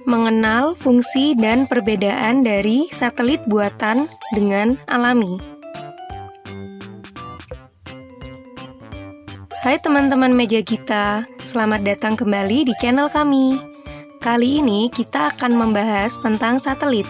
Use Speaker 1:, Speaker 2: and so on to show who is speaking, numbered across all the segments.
Speaker 1: mengenal fungsi dan perbedaan dari satelit buatan dengan alami. Hai teman-teman Meja Gita, selamat datang kembali di channel kami. Kali ini kita akan membahas tentang satelit.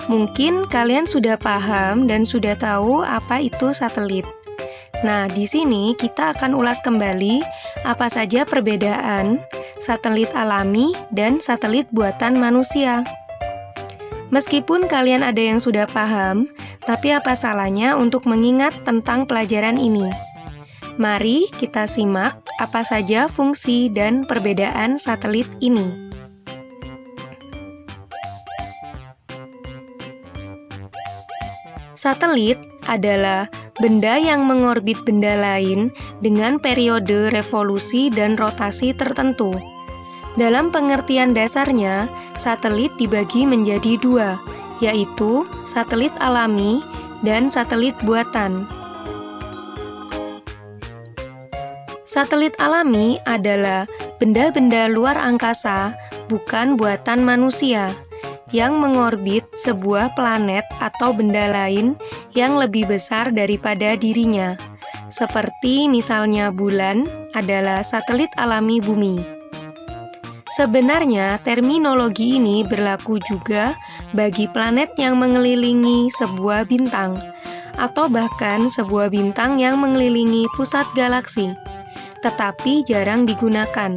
Speaker 1: Mungkin kalian sudah paham dan sudah tahu apa itu satelit. Nah, di sini kita akan ulas kembali apa saja perbedaan satelit alami dan satelit buatan manusia. Meskipun kalian ada yang sudah paham, tapi apa salahnya untuk mengingat tentang pelajaran ini? Mari kita simak apa saja fungsi dan perbedaan satelit ini. Satelit adalah benda yang mengorbit benda lain dengan periode revolusi dan rotasi tertentu. Dalam pengertian dasarnya, satelit dibagi menjadi dua, yaitu satelit alami dan satelit buatan. Satelit alami adalah benda-benda luar angkasa, bukan buatan manusia, yang mengorbit sebuah planet atau benda lain yang lebih besar daripada dirinya. Seperti misalnya bulan adalah satelit alami bumi. Sebenarnya terminologi ini berlaku juga bagi planet yang mengelilingi sebuah bintang, atau bahkan sebuah bintang yang mengelilingi pusat galaksi, tetapi jarang digunakan.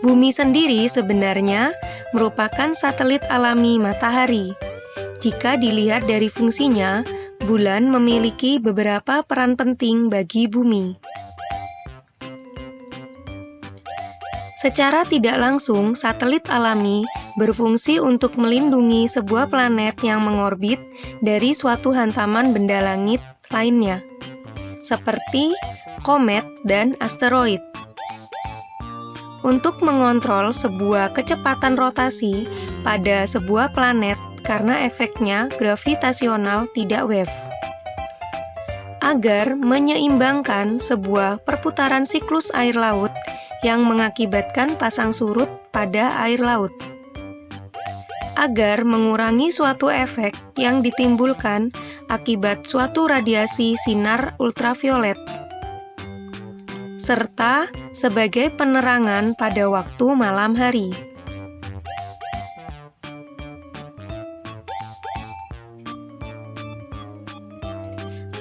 Speaker 1: Bumi sendiri sebenarnya merupakan satelit alami matahari. Jika dilihat dari fungsinya, bulan memiliki beberapa peran penting bagi bumi. Secara tidak langsung, satelit alami berfungsi untuk melindungi sebuah planet yang mengorbit dari suatu hantaman benda langit lainnya, seperti komet dan asteroid. Untuk mengontrol sebuah kecepatan rotasi pada sebuah planet karena efeknya gravitasional tidak wave. Agar menyeimbangkan sebuah perputaran siklus air laut yang mengakibatkan pasang surut pada air laut. Agar mengurangi suatu efek yang ditimbulkan akibat suatu radiasi sinar ultraviolet, serta sebagai penerangan pada waktu malam hari.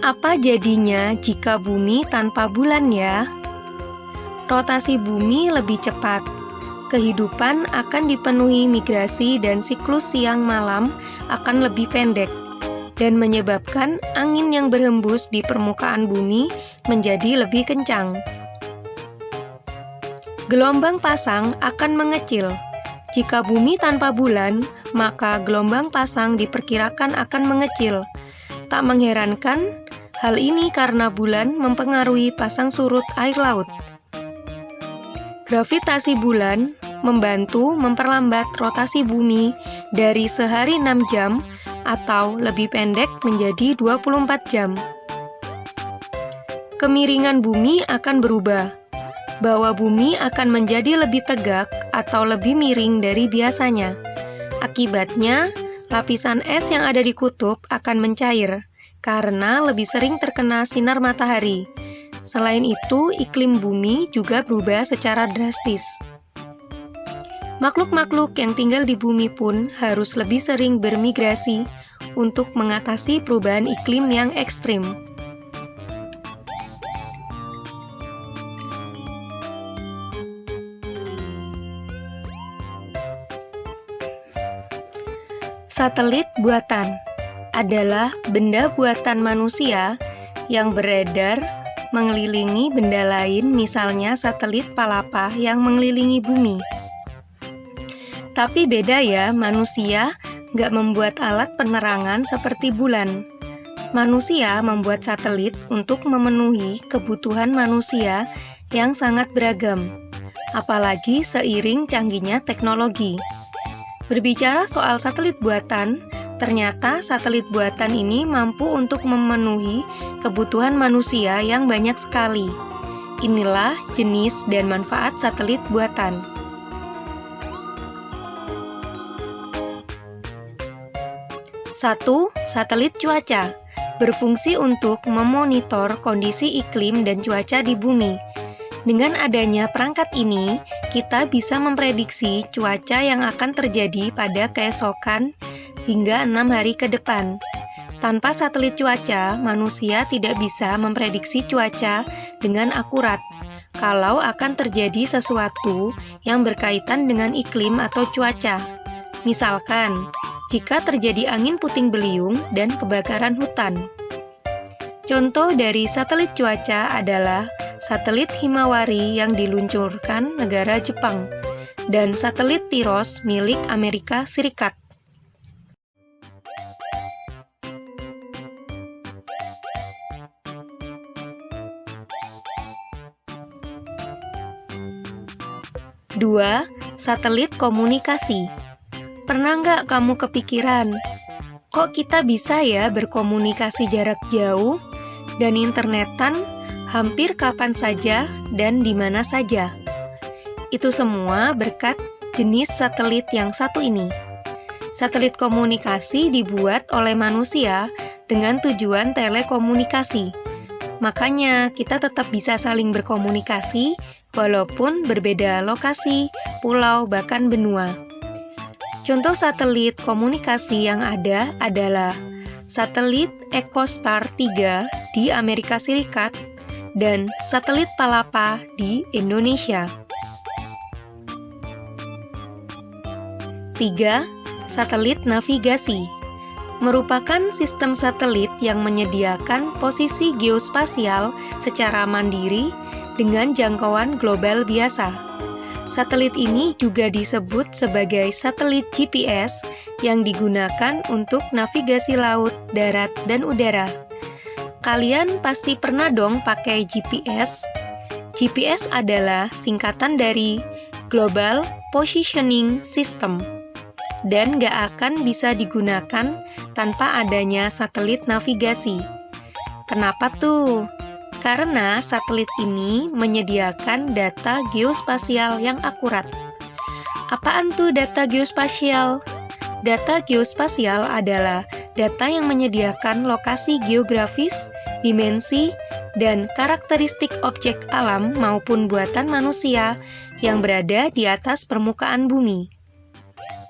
Speaker 1: Apa jadinya jika bumi tanpa bulan ya? Rotasi bumi lebih cepat. Kehidupan akan dipenuhi migrasi dan siklus siang-malam akan lebih pendek, dan menyebabkan angin yang berhembus di permukaan bumi menjadi lebih kencang. Gelombang pasang akan mengecil. Jika bumi tanpa bulan, maka gelombang pasang diperkirakan akan mengecil. Tak mengherankan, hal ini karena bulan mempengaruhi pasang surut air laut. Gravitasi bulan membantu memperlambat rotasi bumi dari sehari 6 jam atau lebih pendek menjadi 24 jam. Kemiringan bumi akan berubah. Bahwa bumi akan menjadi lebih tegak atau lebih miring dari biasanya. Akibatnya, lapisan es yang ada di kutub akan mencair karena lebih sering terkena sinar matahari. Selain itu, iklim bumi juga berubah secara drastis. Makhluk-makhluk yang tinggal di bumi pun harus lebih sering bermigrasi untuk mengatasi perubahan iklim yang ekstrim. Satelit buatan adalah benda buatan manusia yang beredar mengelilingi benda lain, misalnya satelit Palapa yang mengelilingi bumi. Tapi beda ya, manusia nggak membuat alat penerangan seperti bulan. Manusia membuat satelit untuk memenuhi kebutuhan manusia yang sangat beragam, apalagi seiring canggihnya teknologi. Berbicara soal satelit buatan, ternyata satelit buatan ini mampu untuk memenuhi kebutuhan manusia yang banyak sekali. Inilah jenis dan manfaat satelit buatan. 1. Satelit cuaca berfungsi untuk memonitor kondisi iklim dan cuaca di bumi. Dengan adanya perangkat ini, kita bisa memprediksi cuaca yang akan terjadi pada keesokan hingga 6 hari ke depan. Tanpa satelit cuaca, manusia tidak bisa memprediksi cuaca dengan akurat kalau akan terjadi sesuatu yang berkaitan dengan iklim atau cuaca. Misalkan, jika terjadi angin puting beliung dan kebakaran hutan. Contoh dari satelit cuaca adalah satelit Himawari yang diluncurkan negara Jepang dan satelit TIROS milik Amerika Serikat. Dua, satelit komunikasi. Pernah nggak kamu kepikiran, kok kita bisa ya berkomunikasi jarak jauh dan internetan hampir kapan saja dan di mana saja? Itu semua berkat jenis satelit yang satu ini. Satelit komunikasi dibuat oleh manusia dengan tujuan telekomunikasi. Makanya kita tetap bisa saling berkomunikasi walaupun berbeda lokasi, pulau, bahkan benua. Contoh satelit komunikasi yang ada adalah satelit EchoStar 3 di Amerika Serikat dan satelit Palapa di Indonesia. 3. Satelit navigasi merupakan sistem satelit yang menyediakan posisi geospasial secara mandiri dengan jangkauan global biasa. Satelit ini juga disebut sebagai satelit GPS yang digunakan untuk navigasi laut, darat, dan udara. Kalian pasti pernah dong pakai GPS. GPS adalah singkatan dari Global Positioning System dan gak akan bisa digunakan tanpa adanya satelit navigasi. Kenapa tuh? Karena satelit ini menyediakan data geospasial yang akurat. Apaan tuh data geospasial? Data geospasial adalah data yang menyediakan lokasi geografis, dimensi, dan karakteristik objek alam maupun buatan manusia yang berada di atas permukaan bumi.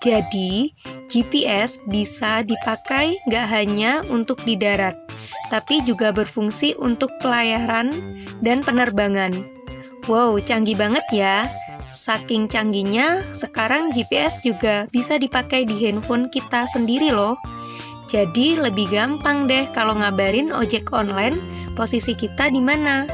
Speaker 1: Jadi, GPS bisa dipakai nggak hanya untuk di darat, tapi juga berfungsi untuk pelayaran dan penerbangan. Wow, canggih banget ya. Saking canggihnya, sekarang GPS juga bisa dipakai di handphone kita sendiri loh. Jadi lebih gampang deh kalau ngabarin ojek online posisi kita di mana.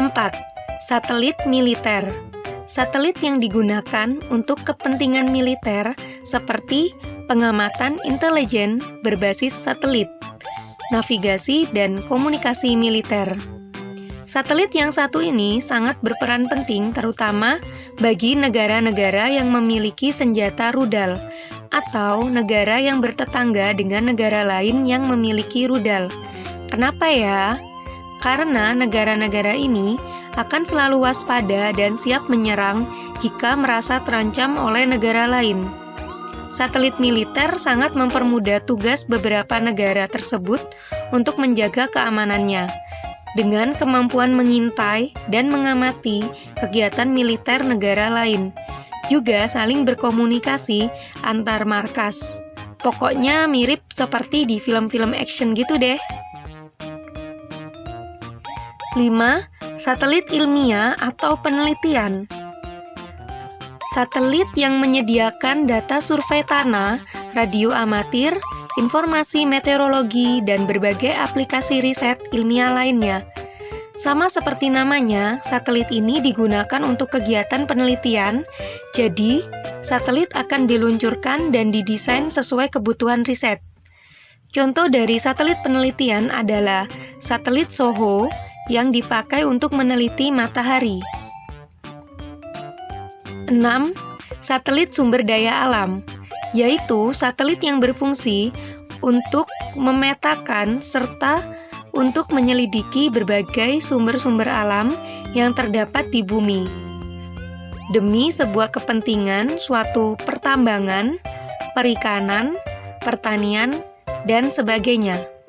Speaker 1: 4. Satelit militer. Satelit yang digunakan untuk kepentingan militer seperti pengamatan intelijen berbasis satelit, navigasi, dan komunikasi militer. Satelit yang satu ini sangat berperan penting terutama bagi negara-negara yang memiliki senjata rudal atau negara yang bertetangga dengan negara lain yang memiliki rudal. Kenapa ya? Karena negara-negara ini akan selalu waspada dan siap menyerang jika merasa terancam oleh negara lain. Satelit militer sangat mempermudah tugas beberapa negara tersebut untuk menjaga keamanannya, dengan kemampuan mengintai dan mengamati kegiatan militer negara lain, juga saling berkomunikasi antar markas. Pokoknya mirip seperti di film-film action gitu deh. 5. Satelit ilmiah atau penelitian. Satelit yang menyediakan data survei tanah, radio amatir, informasi meteorologi, dan berbagai aplikasi riset ilmiah lainnya. Sama seperti namanya, satelit ini digunakan untuk kegiatan penelitian, jadi satelit akan diluncurkan dan didesain sesuai kebutuhan riset. Contoh dari satelit penelitian adalah satelit SOHO yang dipakai untuk meneliti matahari. 6. Satelit sumber daya alam, yaitu satelit yang berfungsi untuk memetakan serta untuk menyelidiki berbagai sumber-sumber alam yang terdapat di bumi. Demi sebuah kepentingan suatu pertambangan, perikanan, pertanian, dan sebagainya.